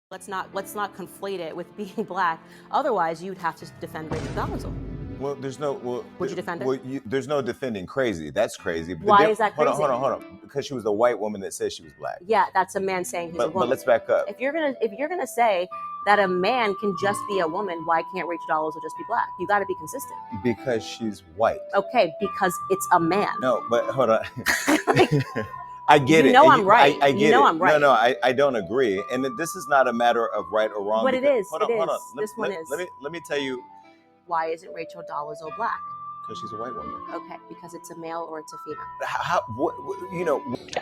Let's not conflate it with being black. Otherwise, you'd have to defend Rachel Dolezal. Well, there's no. Well, Would you defend her? Well, there's no defending crazy. That's crazy. Why is that crazy? Hold on. Because she was a white woman that says she was black. Yeah, that's a man saying he's a woman. But let's back up. If you're gonna say that a man can just be a woman, why can't Rachel Dolezal just be black? You got to be consistent. Because she's white. Okay, because it's a man. No, but hold on. I get it. You know I'm right. I get you know it. I'm right. No, I don't agree. And this is not a matter of right or wrong. But it is. Hold on. This one is. Let me tell you. Why isn't Rachel Dolezal black? Because she's a white woman. Okay, because it's a male or it's a female.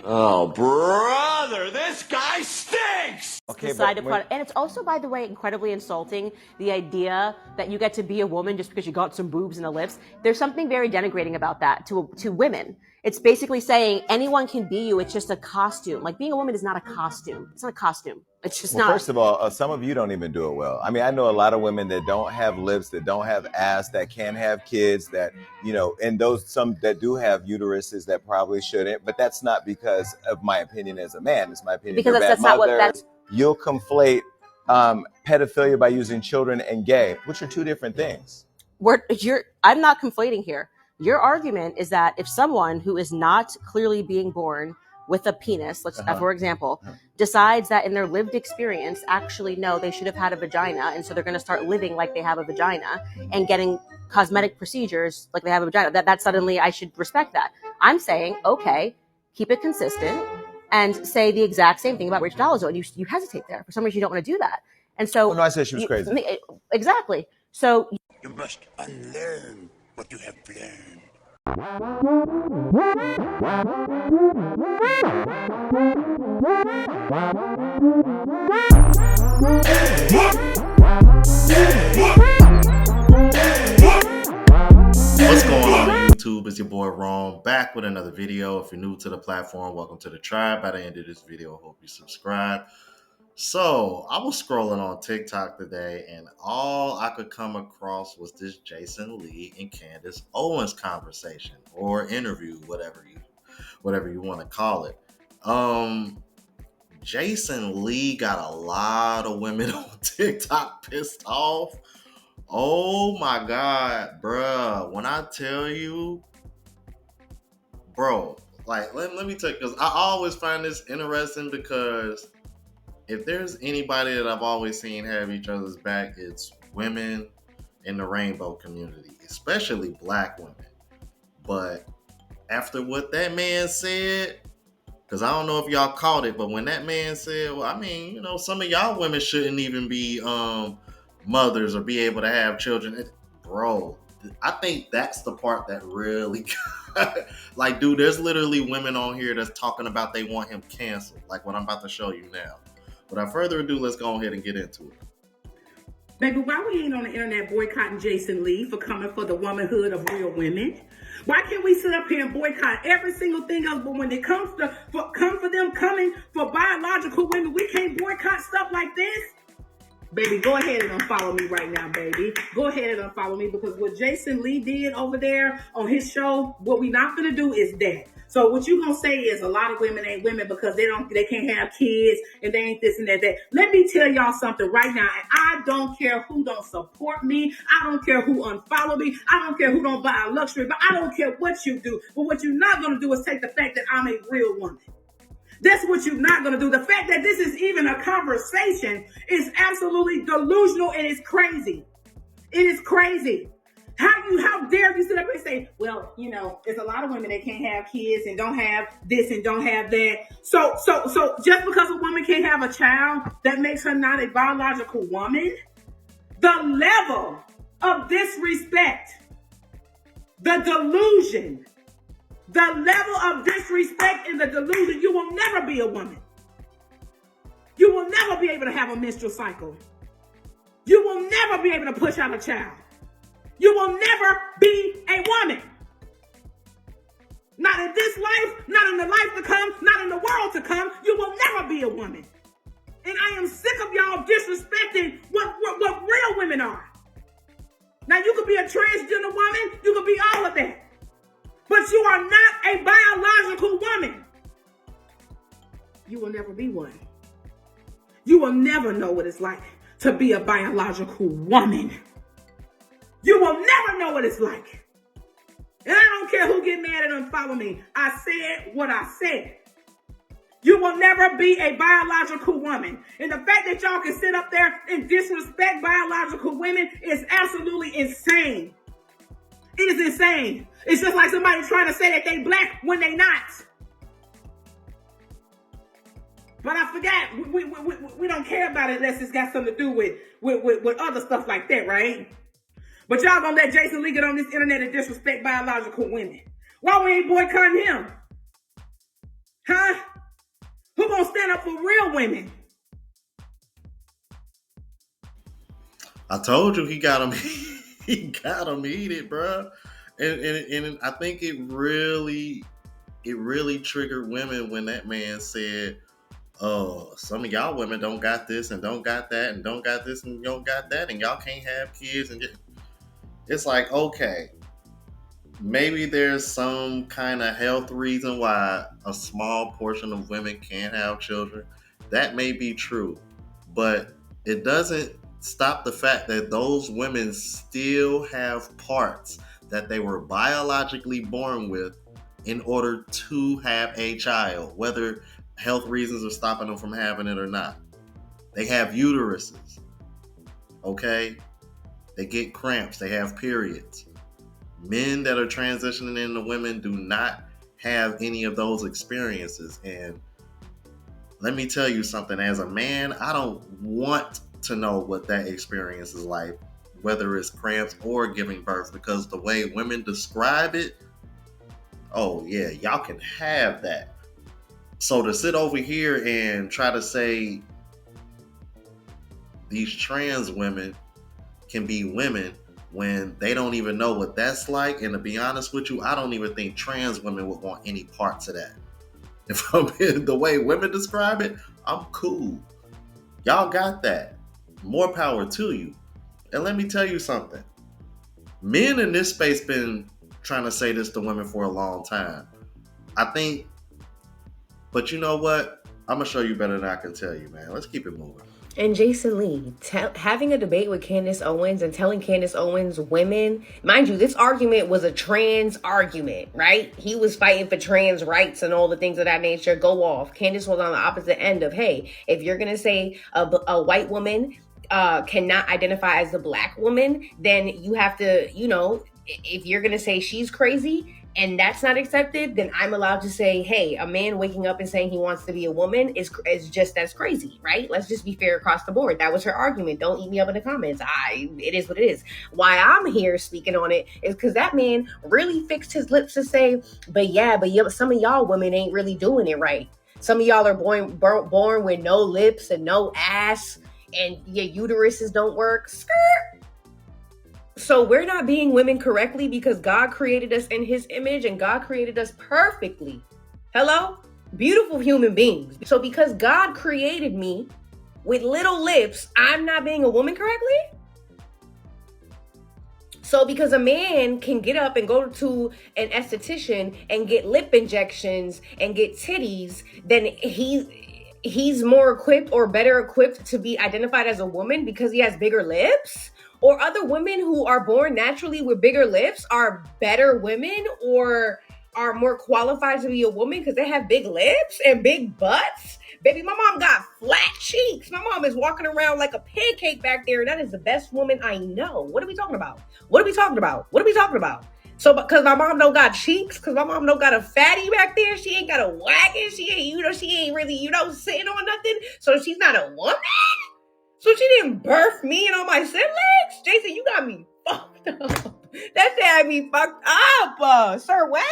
Oh, brother, this guy stinks! Okay, and it's also, by the way, incredibly insulting, the idea that you get to be a woman just because you got some boobs and a lips. There's something very denigrating about that to women. It's basically saying anyone can be you. It's just a costume. Like, being a woman is not a costume. It's not a costume. It's just not. First of all, some of you don't even do it well. I mean, I know a lot of women that don't have lips, that don't have ass, that can have kids, that, and some that do have uteruses that probably shouldn't. But that's not because of my opinion as a man. It's my opinion. Because that's not what that's. You'll conflate pedophilia by using children and gay, which are two different things. I'm not conflating here. Your argument is that if someone who is not clearly being born with a penis, for example, decides that in their lived experience, actually, no, they should have had a vagina, and so they're going to start living like they have a vagina and getting cosmetic procedures like they have a vagina, that suddenly I should respect that. I'm saying, okay, keep it consistent and say the exact same thing about Rachel Dolezal, and you hesitate there. For some reason, you don't want to do that. And so... no, I said she was crazy. Exactly. So... You must unlearn what you have learned. What's going on YouTube? It's your boy Rome, back with another video. If you're new to the platform, welcome to the tribe. By the end of this video, I hope you subscribe. So I was scrolling on TikTok today, and all I could come across was this Jason Lee and Candace Owens conversation or interview, whatever you want to call it. Jason Lee got a lot of women on TikTok pissed off. Oh my God, bruh. When I tell you, bro, like, let me tell you, because I always find this interesting, because if there's anybody that I've always seen have each other's back, it's women in the rainbow community, especially black women. But after what that man said, because I don't know if y'all caught it, but when that man said, well, I mean, some of y'all women shouldn't even be mothers or be able to have children. Bro, I think that's the part that really like, dude, there's literally women on here that's talking about they want him canceled, like what I'm about to show you now. Without further ado, let's go ahead and get into it. Baby, why we ain't on the internet boycotting Jason Lee for coming for the womanhood of real women? Why can't we sit up here and boycott every single thing else? But when it comes to come for them coming for biological women, we can't boycott stuff like this? Baby, go ahead and unfollow me right now, baby. Go ahead and unfollow me, because what Jason Lee did over there on his show, what we not gonna do is that. So what you gonna say is a lot of women ain't women because they can't have kids and they ain't this and that. Let me tell y'all something right now. And I don't care who don't support me. I don't care who unfollow me. I don't care who don't buy a luxury, but I don't care what you do. But what you're not gonna do is take the fact that I'm a real woman. That's what you're not going to do. The fact that this is even a conversation is absolutely delusional, and it's crazy. It is crazy. How dare you sit up and say, well, there's a lot of women that can't have kids and don't have this and don't have that. So just because a woman can't have a child, that makes her not a biological woman? The level of disrespect, the delusion, the level of disrespect and the delusion, you will never be a woman. You will never be able to have a menstrual cycle. You will never be able to push out a child. You will never be a woman. Not in this life, not in the life to come, not in the world to come. You will never be a woman. And I am sick of y'all disrespecting what real women are. Now, you could be a transgender woman. You could be all of that. But you are not a biological woman. You will never be one. You will never know what it's like to be a biological woman. You will never know what it's like. And I don't care who get mad and unfollow me. I said what I said. You will never be a biological woman. And the fact that y'all can sit up there and disrespect biological women is absolutely insane. It is insane. It's just like somebody trying to say that they black when they not. But I forgot, we don't care about it unless it's got something to do with other stuff like that, right? But y'all gonna let Jason Lee get on this internet and disrespect biological women. Why we ain't boycotting him? Huh? Who gonna stand up for real women? I told you he got him. He got him heated, bro. And I think it really triggered women when that man said, "Oh, some of y'all women don't got this and don't got that and don't got this and don't got that and y'all can't have kids." And it's like, okay, maybe there's some kind of health reason why a small portion of women can't have children. That may be true, but it doesn't stop the fact that those women still have parts that they were biologically born with in order to have a child, whether health reasons are stopping them from having it or not. They have uteruses, okay? They get cramps, they have periods. Men that are transitioning into women do not have any of those experiences. And let me tell you something, as a man, I don't want to know what that experience is like, whether it's cramps or giving birth, because the way women describe it, oh yeah, y'all can have that. So to sit over here and try to say these trans women can be women when they don't even know what that's like, and to be honest with you, I don't even think trans women would want any parts of that. If I'm the way women describe it, I'm cool. Y'all got that. More power to you. And let me tell you something. Men in this space been trying to say this to women for a long time. I think, but you know what? I'm going to show you better than I can tell you, man. Let's keep it moving. And Jason Lee, having a debate with Candace Owens and telling Candace Owens women, mind you, this argument was a trans argument, right? He was fighting for trans rights and all the things of that nature. Go off. Candace was on the opposite end of, hey, if you're going to say a white woman cannot identify as a black woman, then you have to, you know, if you're going to say she's crazy and that's not accepted, then I'm allowed to say, hey, a man waking up and saying he wants to be a woman is just as crazy, right? Let's just be fair across the board. That was her argument. Don't eat me up in the comments. It is what it is. Why I'm here speaking on it is because that man really fixed his lips to say, but some of y'all women ain't really doing it right. Some of y'all are born with no lips and no ass, and your uteruses don't work. Skirt. So we're not being women correctly because God created us in his image and God created us perfectly. Hello? Beautiful human beings. So because God created me with little lips, I'm not being a woman correctly? So because a man can get up and go to an esthetician and get lip injections and get titties, then he's more equipped or better equipped to be identified as a woman because he has bigger lips? Or other women who are born naturally with bigger lips are better women or are more qualified to be a woman because they have big lips and big butts? Baby, my mom got flat cheeks. My mom is walking around like a pancake back there. And that is the best woman I know. What are we talking about? What are we talking about? What are we talking about? So because my mom don't got cheeks, because my mom don't got a fatty back there, she ain't got a wagon, she ain't really, sitting on nothing. So she's not a woman? So she didn't birth me and all my siblings? Jason, you got me fucked up. That had me fucked up. Sir, what?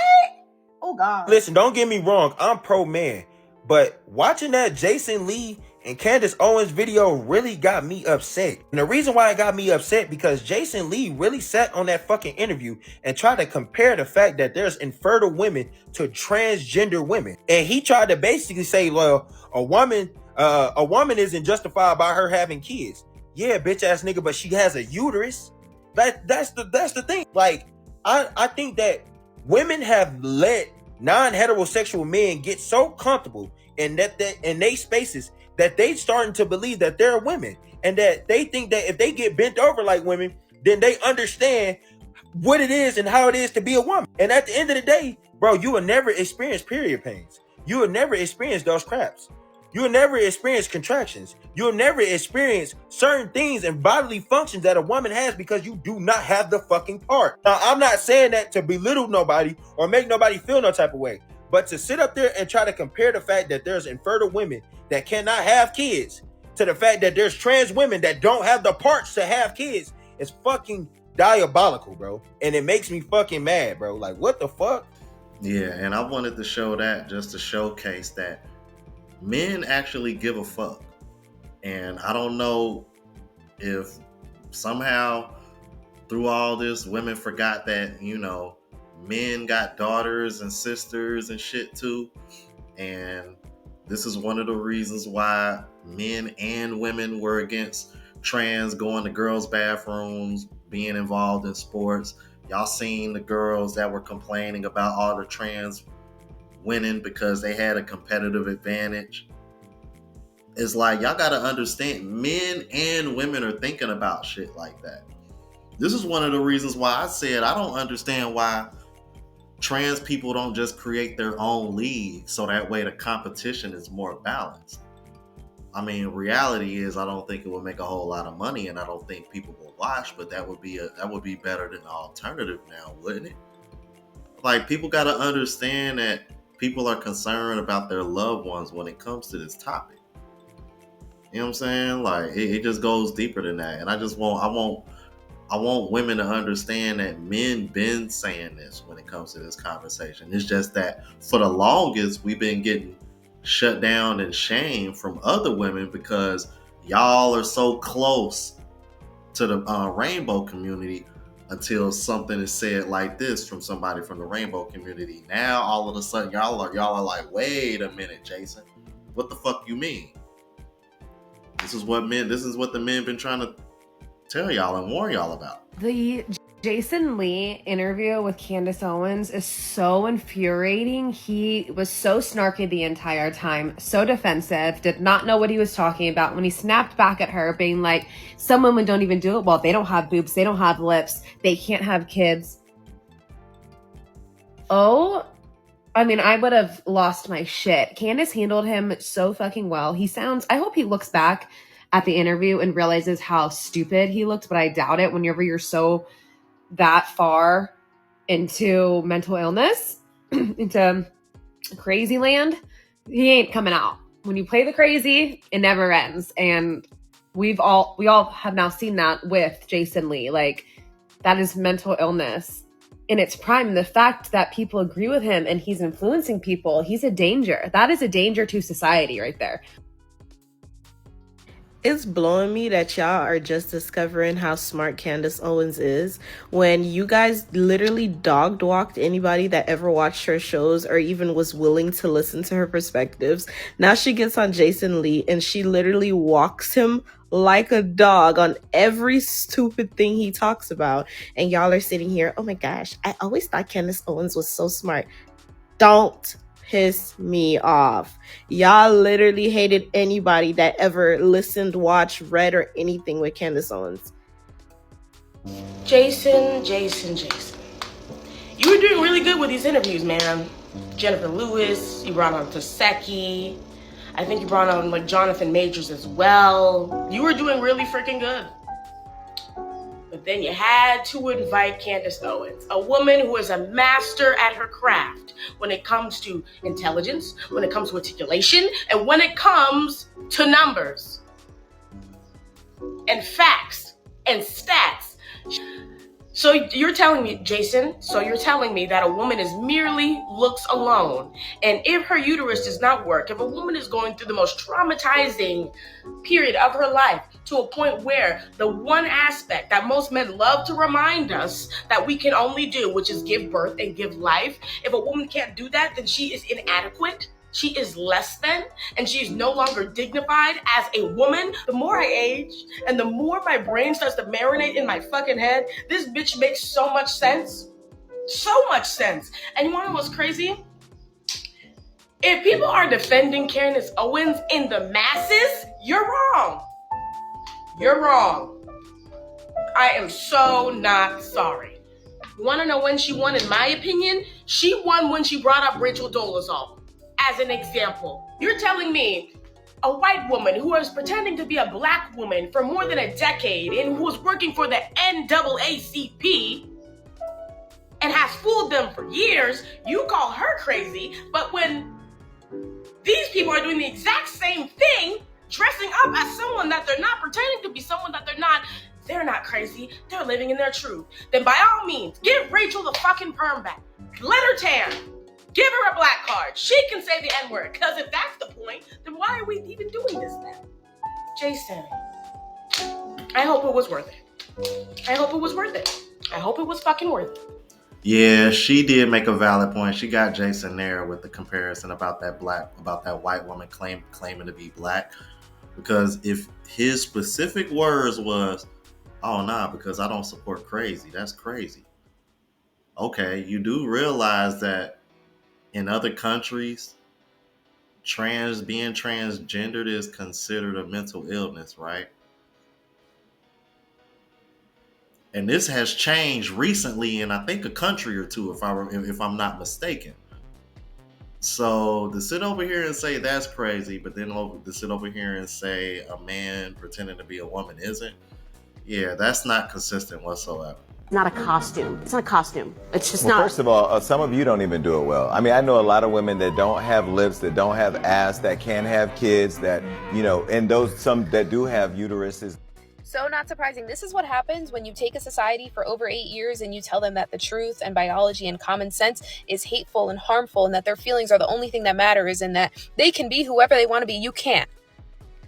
Oh, God. Listen, don't get me wrong. I'm pro-man. But watching that Jason Lee and Candace Owens video really got me upset. And the reason why it got me upset because Jason Lee really sat on that fucking interview and tried to compare the fact that there's infertile women to transgender women. And he tried to basically say, well, a woman isn't justified by her having kids. Yeah, bitch ass nigga, but she has a uterus. That's the thing. Like, I think that women have let non-heterosexual men get so comfortable in they spaces that they starting to believe that they're women, and that they think that if they get bent over like women, then they understand what it is and how it is to be a woman. And at the end of the day, bro, you will never experience period pains. You will never experience those craps. You will never experience contractions. You will never experience certain things and bodily functions that a woman has because you do not have the fucking part. Now, I'm not saying that to belittle nobody or make nobody feel no type of way, but to sit up there and try to compare the fact that there's infertile women that cannot have kids to the fact that there's trans women that don't have the parts to have kids is fucking diabolical, bro. And it makes me fucking mad, bro. Like, what the fuck? Yeah, and I wanted to show that just to showcase that men actually give a fuck. And I don't know if somehow through all this, women forgot that, you know, men got daughters and sisters and shit too. And this is one of the reasons why men and women were against trans going to girls' bathrooms, being involved in sports. Y'all seen the girls that were complaining about all the trans winning because they had a competitive advantage. It's like, y'all gotta understand, men and women are thinking about shit like that. This is one of the reasons why I said I don't understand why trans people don't just create their own league so that way the competition is more balanced. I mean, reality is I don't think it would make a whole lot of money, and I don't think people will watch, but that would be better than the alternative now, wouldn't it? Like, people got to understand that people are concerned about their loved ones when it comes to this topic. You know what I'm saying? Like, it just goes deeper than that. And I want women to understand that men been saying this when it comes to this conversation. It's just that for the longest, we've been getting shut down and shamed from other women because y'all are so close to the rainbow community until something is said like this from somebody from the rainbow community. Now all of a sudden y'all are like, wait a minute, Jason, what the fuck you mean? This is what the men been trying to tell y'all and warn y'all about. The Jason Lee interview with Candace Owens is so infuriating. He was so snarky the entire time, so defensive, did not know what he was talking about. When he snapped back at her, being like, some women don't even do it well. They don't have boobs. They don't have lips. They can't have kids. Oh, I mean, I would have lost my shit. Candace handled him so fucking well. I hope he looks back at the interview and realizes how stupid he looked, but I doubt it whenever you're so that far into mental illness, into crazy land. He ain't coming out. When you play the crazy, it never ends. And we all have now seen that with Jason Lee. Like, that is mental illness in its prime. The fact that people agree with him and he's influencing people, he's a danger. That is a danger to society right there. It's blowing me that y'all are just discovering how smart Candace Owens is when you guys literally dog-walked anybody that ever watched her shows or even was willing to listen to her perspectives. Now she gets on Jason Lee and she literally walks him like a dog on every stupid thing he talks about. And y'all are sitting here, oh my gosh, I always thought Candace Owens was so smart. Don't piss me off. Y'all literally hated anybody that ever listened, watched, read, or anything with Candace Owens. Jason. You were doing really good with these interviews, man. Jennifer Lewis, you brought on Tosecki. I think you brought on like Jonathan Majors as well. You were doing really freaking good. But then you had to invite Candace Owens, a woman who is a master at her craft when it comes to intelligence, when it comes to articulation, and when it comes to numbers and facts and stats. So you're telling me, Jason, that a woman is merely looks alone. And if her uterus does not work, if a woman is going through the most traumatizing period of her life to a point where the one aspect that most men love to remind us that we can only do, which is give birth and give life, if a woman can't do that, then she is inadequate. She is less than, and she is no longer dignified as a woman. The more I age and the more my brain starts to marinate in my fucking head, this bitch makes so much sense. So much sense. And you wanna know what's crazy? If people are defending Candace Owens in the masses, you're wrong. You're wrong. I am so not sorry. You want to know when she won, in my opinion? She won when she brought up Rachel Dolezal as an example. You're telling me a white woman who was pretending to be a black woman for more than a decade and who was working for the NAACP and has fooled them for years, you call her crazy, but when these people are doing the exact same thing, dressing up as someone that they're not, pretending to be someone that they're not crazy, they're living in their truth. Then by all means, give Rachel the fucking perm back. Let her tan. Give her a black card. She can say the N-word. Because if that's the point, then why are we even doing this now? Jason, I hope it was worth it. I hope it was worth it. I hope it was fucking worth it. Yeah, she did make a valid point. She got Jason there with the comparison about that white woman claiming to be black. Because if his specific words was, "Oh nah, because I don't support crazy," that's crazy. Okay, you do realize that in other countries, being transgendered is considered a mental illness, right? And this has changed recently in, I think, a country or two, if I'm not mistaken. So to sit over here and say that's crazy, but then to sit over here and say a man pretending to be a woman isn't, yeah, that's not consistent whatsoever. Not a costume. It's not a costume. It's just Well, not. first of all, some of you don't even do it well. I mean, I know a lot of women that don't have lips, that don't have ass, that can't have kids, that, and some that do have uteruses. So not surprising, this is what happens when you take a society for over 8 years and you tell them that the truth and biology and common sense is hateful and harmful and that their feelings are the only thing that matters and that they can be whoever they want to be. You can't.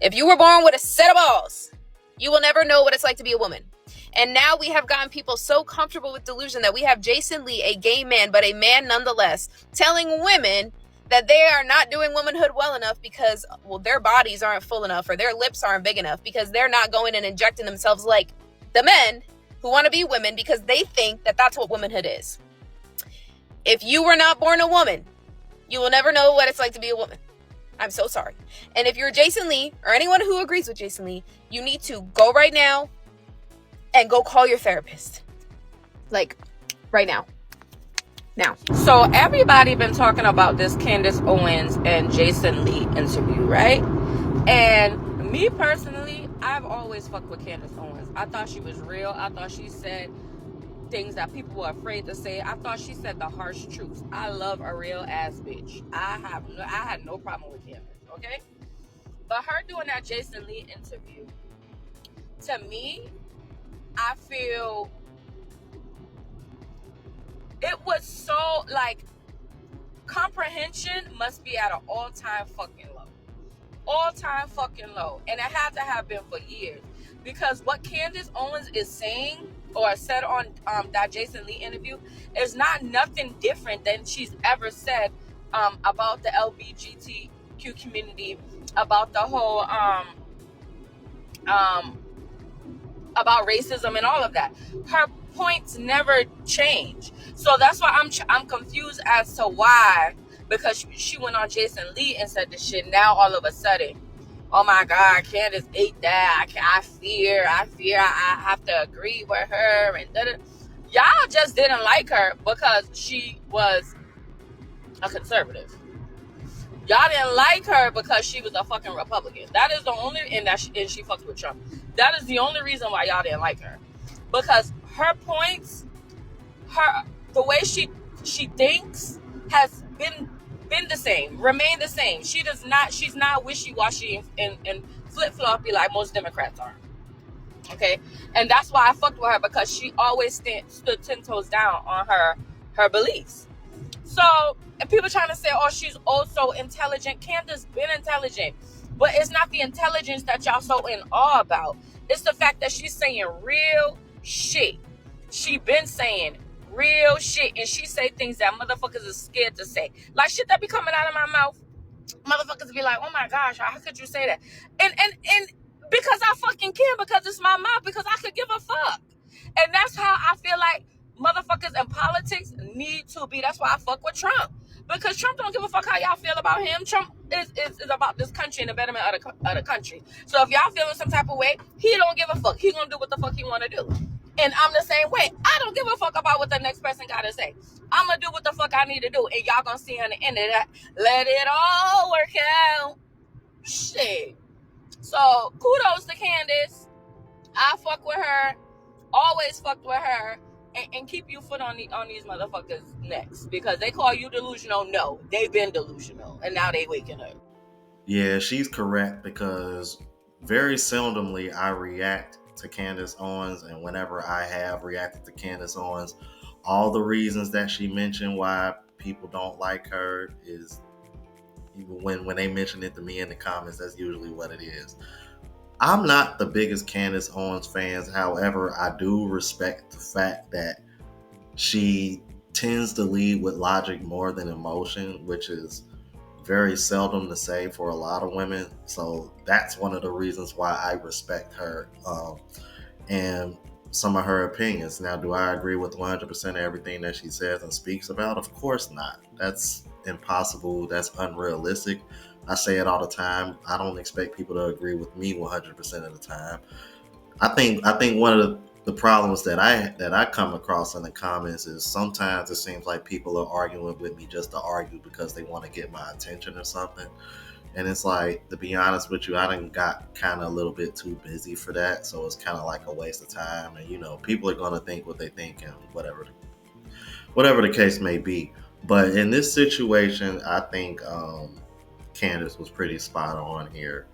If you were born with a set of balls, you will never know what it's like to be a woman. And now we have gotten people so comfortable with delusion that we have Jason Lee, a gay man, but a man nonetheless, telling women that they are not doing womanhood well enough because, well, their bodies aren't full enough or their lips aren't big enough because they're not going and injecting themselves like the men who want to be women because they think that that's what womanhood is. If you were not born a woman, you will never know what it's like to be a woman. I'm so sorry. And if you're Jason Lee or anyone who agrees with Jason Lee, you need to go right now and go call your therapist. Like, right now. Now, so everybody been talking about this Candace Owens and Jason Lee interview, right? And me personally, I've always fucked with Candace Owens. I thought she was real. I thought she said things that people were afraid to say. I thought she said the harsh truth. I love a real ass bitch. I had no problem with Candace, okay? But her doing that Jason Lee interview, to me, I feel it was so, like, comprehension must be at an all-time fucking low. All-time fucking low. And it had to have been for years. Because what Candace Owens is saying or said on that Jason Lee interview is not nothing different than she's ever said about the LGBTQ community, about the whole, about racism and all of that. Her points never change. So that's why I'm confused as to why, because she went on Jason Lee and said this shit. Now all of a sudden, oh my God, Candace ate that. I fear I have to agree with her. And y'all just didn't like her because she was a conservative. Y'all didn't like her because she was a fucking Republican. That is the only, and she fucks with Trump. That is the only reason why y'all didn't like her. Because her points, the way she thinks has been the same, remained the same. She's not wishy-washy and flip-floppy like most Democrats are. Okay? And that's why I fucked with her, because she always stood 10 toes down on her beliefs. So, and people trying to say, oh, she's also intelligent. Candace been intelligent. But it's not the intelligence that y'all so in awe about. It's the fact that she's saying real shit. She been saying real shit. And she say things that motherfuckers are scared to say. Like shit that be coming out of my mouth. Motherfuckers be like, oh my gosh, how could you say that? And because I fucking can, because it's my mouth, because I could give a fuck. And that's how I feel like motherfuckers in politics need to be. That's why I fuck with Trump. because Trump don't give a fuck how y'all feel about him. Trump is about this country and the betterment of the country. So if y'all feeling some type of way, he don't give a fuck. He gonna do what the fuck he want to do. And I'm the same way. I don't give a fuck about what the next person gotta say. I'm gonna do what the fuck I need to do, and y'all gonna see on the end of that. Let it all work out. Shit. So kudos to Candace. I fuck with her. Always fucked with her. And keep your foot on these motherfuckers' necks, because they call you delusional. No, they've been delusional, and now they waking up. Yeah, she's correct, because very seldomly I react to Candace Owens, and whenever I have reacted to Candace Owens, all the reasons that she mentioned why people don't like her is, even when they mention it to me in the comments, that's usually what it is. I'm not the biggest Candace Owens fans. However, I do respect the fact that she tends to lead with logic more than emotion, which is very seldom to say for a lot of women. So that's one of the reasons why I respect her and some of her opinions. Now, do I agree with 100% of everything that she says and speaks about? Of course not. That's impossible. That's unrealistic. I say it all the time. I don't expect people to agree with me 100% of the time. I think one of the problems that I come across in the comments is sometimes it seems like people are arguing with me just to argue because they want to get my attention or something. And it's like, to be honest with you, I done got kind of a little bit too busy for that. So it's kind of like a waste of time. And, people are going to think what they think, and whatever the case may be. But in this situation, I think Candace was pretty spot on here.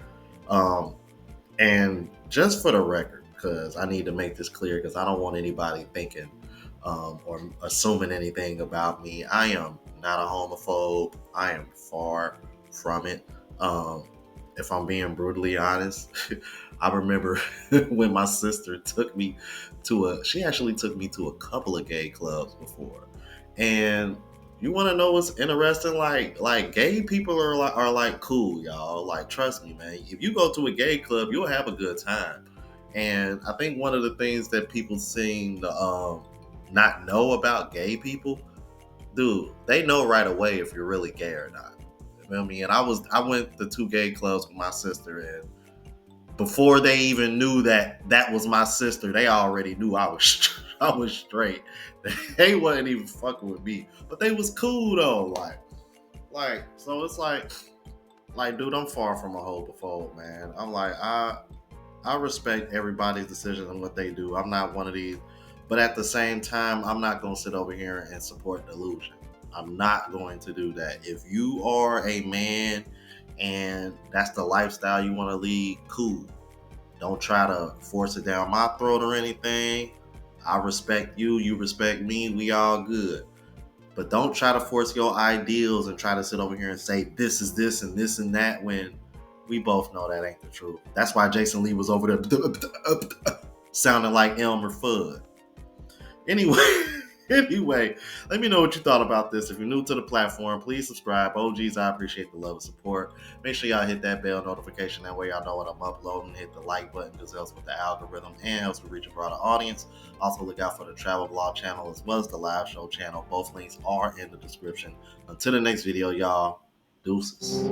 And just for the record, because I need to make this clear, because I don't want anybody thinking or assuming anything about me. I am not a homophobe. I am far from it. If I'm being brutally honest, I remember when my sister took me she actually took me to a couple of gay clubs before. And you want to know what's interesting? Like gay people are like cool, y'all. Like, trust me, man. If you go to a gay club, you'll have a good time. And I think one of the things that people seem to not know about gay people, dude, they know right away if you're really gay or not. You feel me? And I went to 2 gay clubs with my sister, and before they even knew that was my sister, they already knew I was straight. They wasn't even fucking with me, but they was cool though. Like, so it's like, dude, I'm far from a homophobe, man. I'm like, I respect everybody's decision and what they do. I'm not one of these, but at the same time, I'm not going to sit over here and support delusion. I'm not going to do that. If you are a man and that's the lifestyle you want to lead, cool. Don't try to force it down my throat or anything. I respect you, you respect me, we all good. But don't try to force your ideals and try to sit over here and say this is this and this and that, when we both know that ain't the truth. That's why Jason Lee was over there sounding like Elmer Fudd. Anyway, let me know what you thought about this. If you're new to the platform, please subscribe. OGs, I appreciate the love and support. Make sure y'all hit that bell notification. That way y'all know when I'm uploading. Hit the like button, because it helps with the algorithm and helps me reach a broader audience. Also, look out for the travel blog channel as well as the live show channel. Both links are in the description. Until the next video, y'all, deuces.